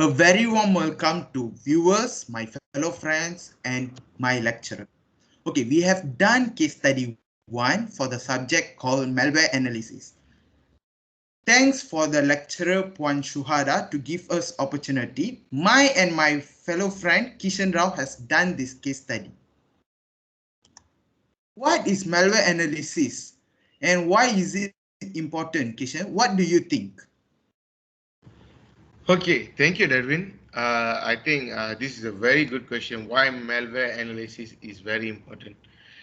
A very warm welcome to viewers, my fellow friends, and my lecturer. Okay, we have done case study 1 for the subject called malware analysis. Thanks for the lecturer Puan Shuhada to give us opportunity. My fellow friend Kishyen Rao has done this case study. What is malware analysis and why is it important, Kishyen? What do you think? Okay, thank you, Darwin. I think this is a very good question. Why malware analysis is very important.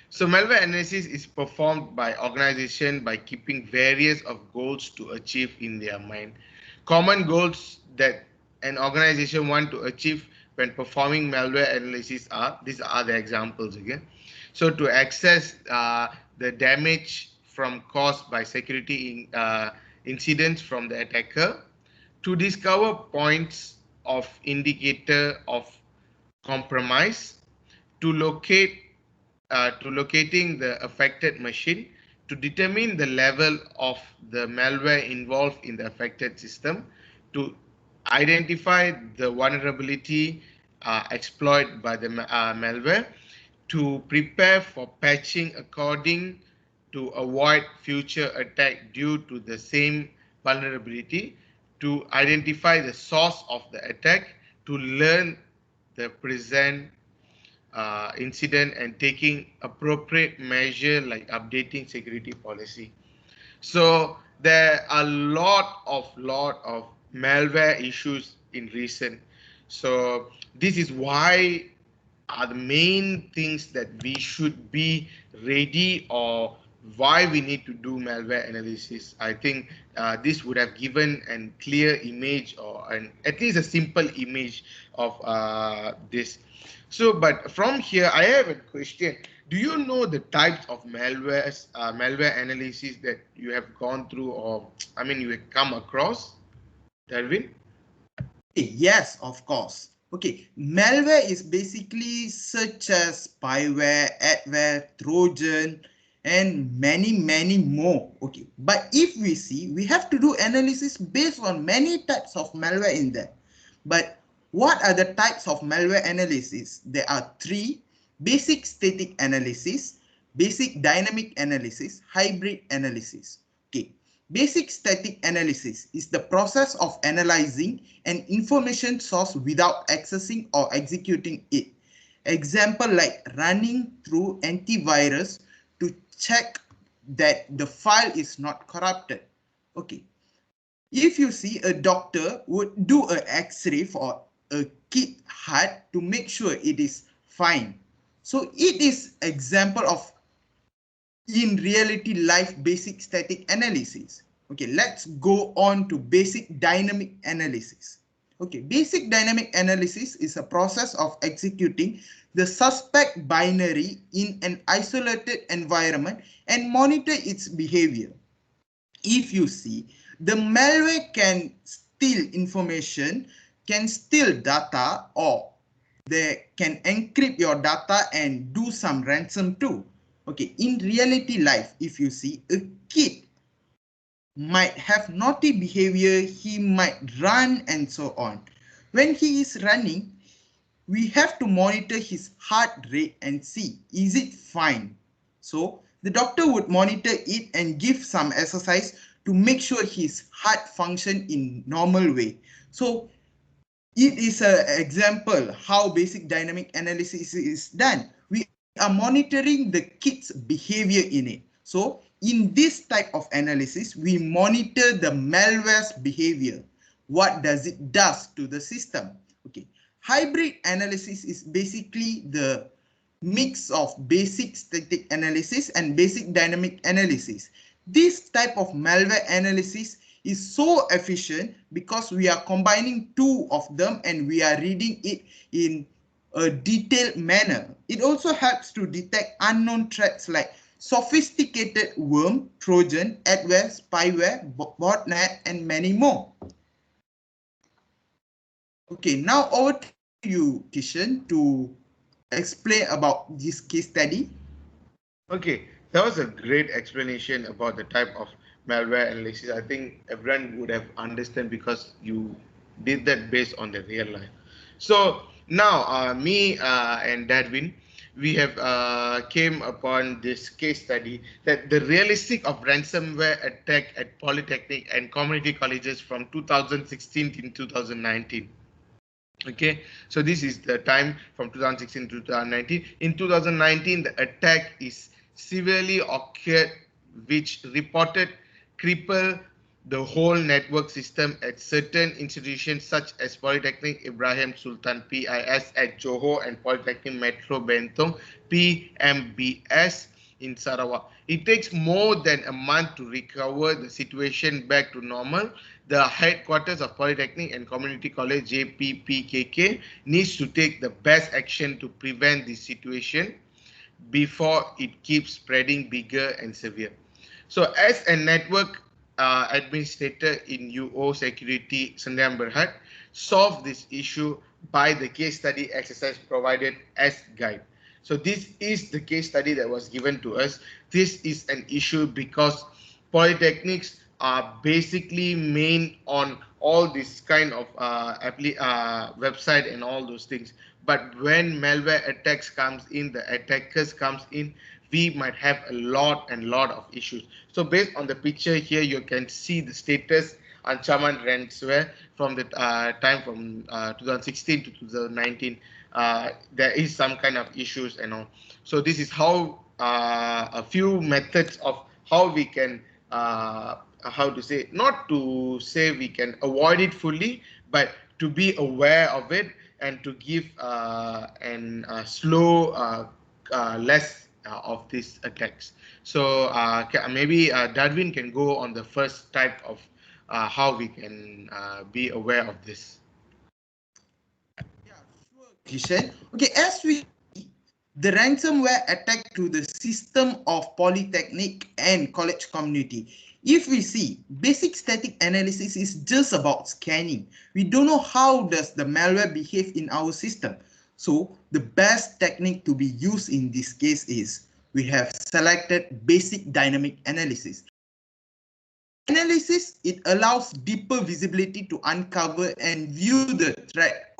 So, malware analysis is performed by organization by keeping various of goals to achieve in their mind. Common goals that an organization want to achieve when performing malware analysis are these are the examples again. So, to access the damage from caused by security incidents from the attacker, to discover points of indicator of compromise, to locating the affected machine, to determine the level of the malware involved in the affected system, to identify the vulnerability exploited by the malware, to prepare for patching according to avoid future attack due to the same vulnerability, to identify the source of the attack, to learn the present incident and taking appropriate measure like updating security policy. So there are lot of malware issues in recent. So this is why are the main things that we should be ready, or why we need to do malware analysis. I think this would have given a clear image, or at least a simple image of this. So, but from here, I have a question. Do you know the types of malware analysis that you have gone through, or I mean, you have come across, Darwin? Okay, yes, of course. Okay, malware is basically such as spyware, adware, Trojan, and many more. Okay, but if we see, we have to do analysis based on many types of malware in there. But what are the types of malware analysis? There are three: basic static analysis, basic dynamic analysis, hybrid analysis. Okay, basic static analysis is the process of analyzing an information source without accessing or executing it. Example like running through antivirus to check that the file is not corrupted. Okay, if you see, a doctor would do an x-ray for a kid heart to make sure it is fine. So it is example of in reality life basic static analysis. Okay, let's go on to basic dynamic analysis. Okay, basic dynamic analysis is a process of executing the suspect binary in an isolated environment and monitor its behavior. If you see, the malware can steal information, can steal data, or they can encrypt your data and do some ransom too. Okay, in reality life, if you see, a kid might have naughty behavior, he might run and so on. When he is running, we have to monitor his heart rate and see, is it fine? So the doctor would monitor it and give some exercise to make sure his heart function in normal way. So it is an example how basic dynamic analysis is done. We are monitoring the kid's behavior in it. So in this type of analysis, we monitor the malware's behavior. What does it does to the system? Okay. Hybrid analysis is basically the mix of basic static analysis and basic dynamic analysis. This type of malware analysis is so efficient because we are combining two of them and we are reading it in a detailed manner. It also helps to detect unknown threats like sophisticated worm, Trojan, adware, spyware, botnet, and many more. Okay, now over to you, Kishyen, to explain about this case study. Okay, that was a great explanation about the type of malware analysis. I think everyone would have understand because you did that based on the real life. So now me and Darwin, we have came upon this case study that the realistic of ransomware attack at polytechnic and community colleges from 2016 to 2019. Okay, so this is the time from 2016 to 2019. In 2019, the attack is severely occurred, which reported cripple the whole network system at certain institutions such as Polytechnic Ibrahim Sultan PIS at Johor and Polytechnic Metro Bentong PMBS in Sarawak. It takes more than a month to recover the situation back to normal. The headquarters of Polytechnic and Community College JPPKK needs to take the best action to prevent this situation before it keeps spreading bigger and severe. So as a network administrator in UO Security Sdn Bhd, solve this issue by the case study exercise provided as guide. So this is the case study that was given to us. This is an issue because polytechnics are basically main on all this kind of website and all those things. But when malware attacks comes in, the attackers comes in, we might have a lot of issues. So based on the picture here, you can see the status ancaman ransomware from the time from 2016 to 2019. There is some kind of issues and all. So this is how a few methods of how we can how to say, not to say we can avoid it fully, but to be aware of it and to give an slow less of these attacks. So maybe Darwin can go on the first type of how we can be aware of this. Yeah, sure, Kishen. Okay, as we see, the ransomware attack to the system of polytechnic and college community. If we see, basic static analysis is just about scanning. We don't know how does the malware behave in our system. So the best technique to be used in this case is we have selected basic dynamic analysis. Analysis, it allows deeper visibility to uncover and view the threat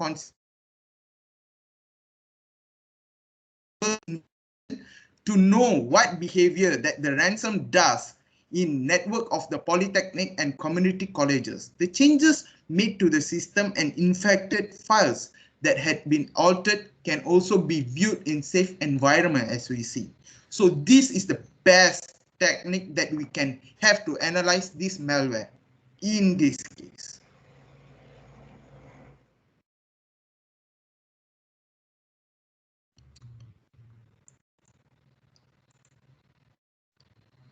to know what behavior that the ransom does in network of the polytechnic and community colleges. The changes made to the system and infected files that had been altered can also be viewed in safe environment as we see. So this is the best technique that we can have to analyze this malware in this case.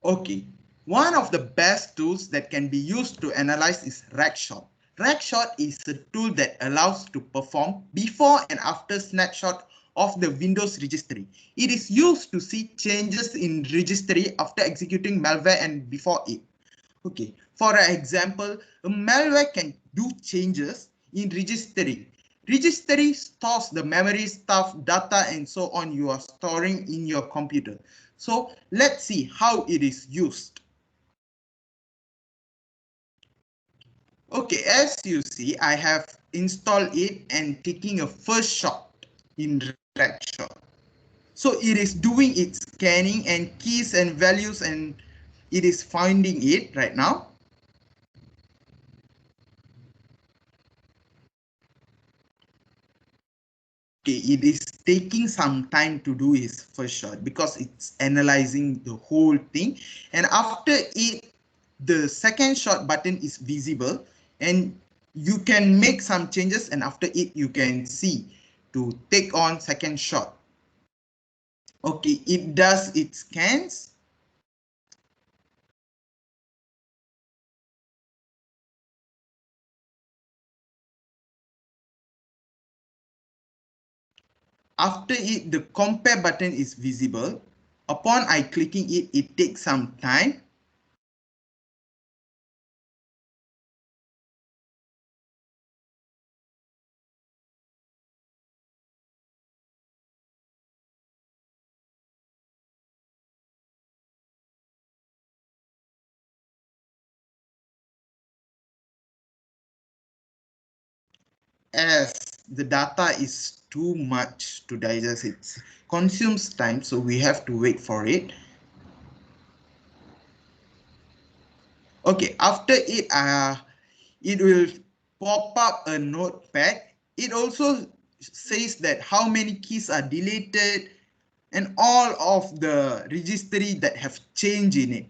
Okay, one of the best tools that can be used to analyze is RAGshot. RAGshot is a tool that allows to perform before and after snapshot of the Windows registry. It is used to see changes in registry after executing malware and before it. Okay, for example, a malware can do changes in registry. Registry stores the memory stuff, data, and so on you are storing in your computer. So let's see how it is used. Okay, as you see, I have installed it and taking a first shot in RAGshot. So it is doing its scanning and keys and values, and it is finding it right now. Okay, it is taking some time to do his first shot because it's analyzing the whole thing. And after it, the second shot button is visible and you can make some changes, and after it, you can see to take on second shot. Okay, it does its scans. After it, the compare button is visible. Upon I clicking it, it takes some time. as the data is too much to digest. It consumes time, so we have to wait for it. Okay, after it will pop up a notepad. It also says that how many keys are deleted and all of the registry that have changed in it.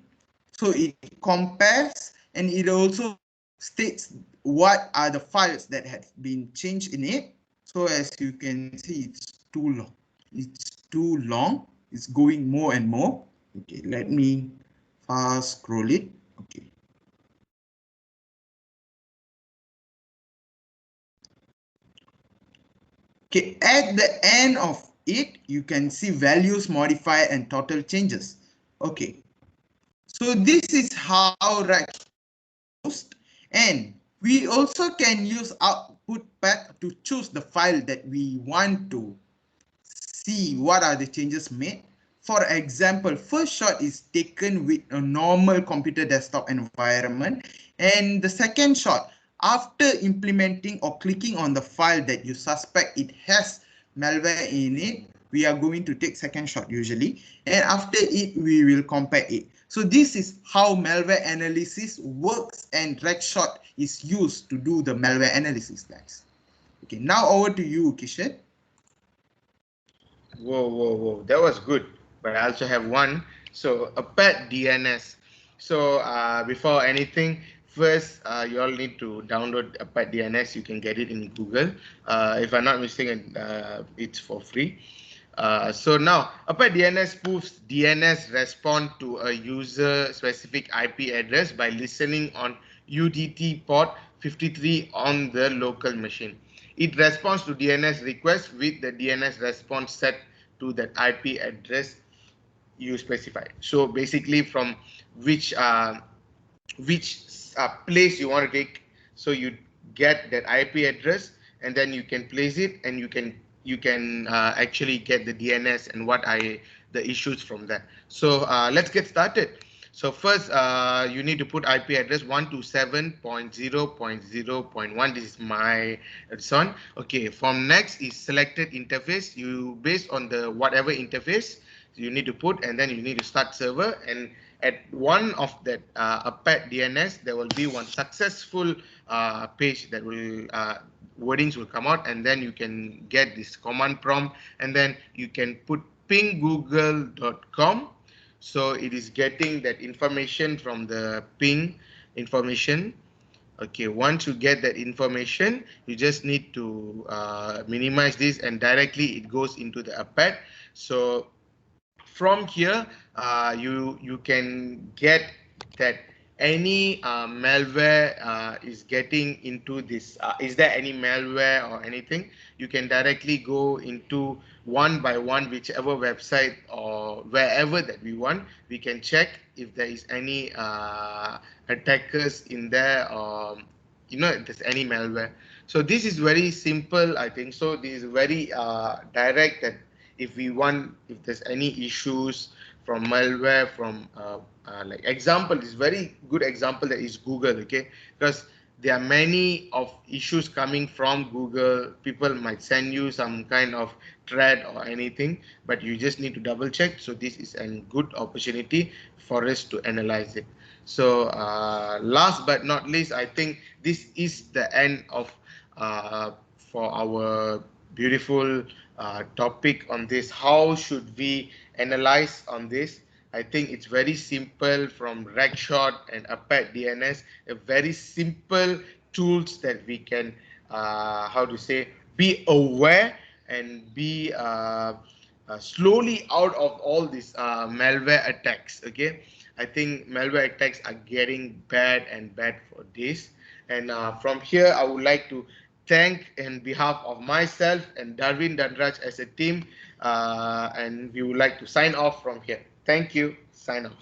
So it compares and it also states what are the files that have been changed in it. So as you can see, it's too long. It's too long. It's going more and more. Okay, let me fast scroll it. Okay. Okay, at the end of it, you can see values modified and total changes. Okay, so this is how Rack used, and we also can use output path to choose the file that we want to see what are the changes made. For example, first shot is taken with a normal computer desktop environment, and the second shot after implementing or clicking on the file that you suspect it has malware in it, we are going to take second shot usually, and after it we will compare it. So this is how malware analysis works, and Rexshot is used to do the malware analysis, guys. Okay, now over to you, Kishyen. Whoa, whoa, whoa. That was good. But I also have one. So a pet DNS. So before anything, first you all need to download a pet DNS. You can get it in Google. If I'm not mistaken, it's for free. So now, Upper DNS spoofs DNS respond to a user specific IP address by listening on UDT port 53 on the local machine. It responds to DNS requests with the DNS response set to that IP address you specify. So basically, from which place you want to take, so you get that IP address, and then you can place it, and you can actually get the DNS and what are the issues from that. So let's get started. So first, you need to put IP address 127.0.0.1. This is my son. Okay. From next is selected interface. You based on the whatever interface you need to put, and then you need to start server, and at one of that APAT DNS, there will be one successful page that will wordings will come out, and then you can get this command prompt, and then you can put pinggoogle.com. So it is getting that information from the ping information. Okay, once you get that information, you just need to minimize this, and directly it goes into the APAT. So from here, you can get that any malware is getting into this. Is there any malware or anything? You can directly go into one by one, whichever website or wherever that we want. We can check if there is any attackers in there, or if there's any malware. So this is very simple, I think. So this is very direct, that if there's any issues from malware, from like example, is very good example, that is Google. Okay, because there are many of issues coming from Google. People might send you some kind of thread or anything, but you just need to double check. So this is a good opportunity for us to analyze it. So last but not least, I think this is the end of for our beautiful topic on this. How should we analyze on this? I think it's very simple, from Ragshot and APAT DNS, a very simple tools that we can, how to say, be aware and be slowly out of all these malware attacks. Okay, I think malware attacks are getting bad and bad for this. And from here, I would like to thank in behalf of myself and Darven Danraj as a team, and we would like to sign off from here. Thank you. Sign off.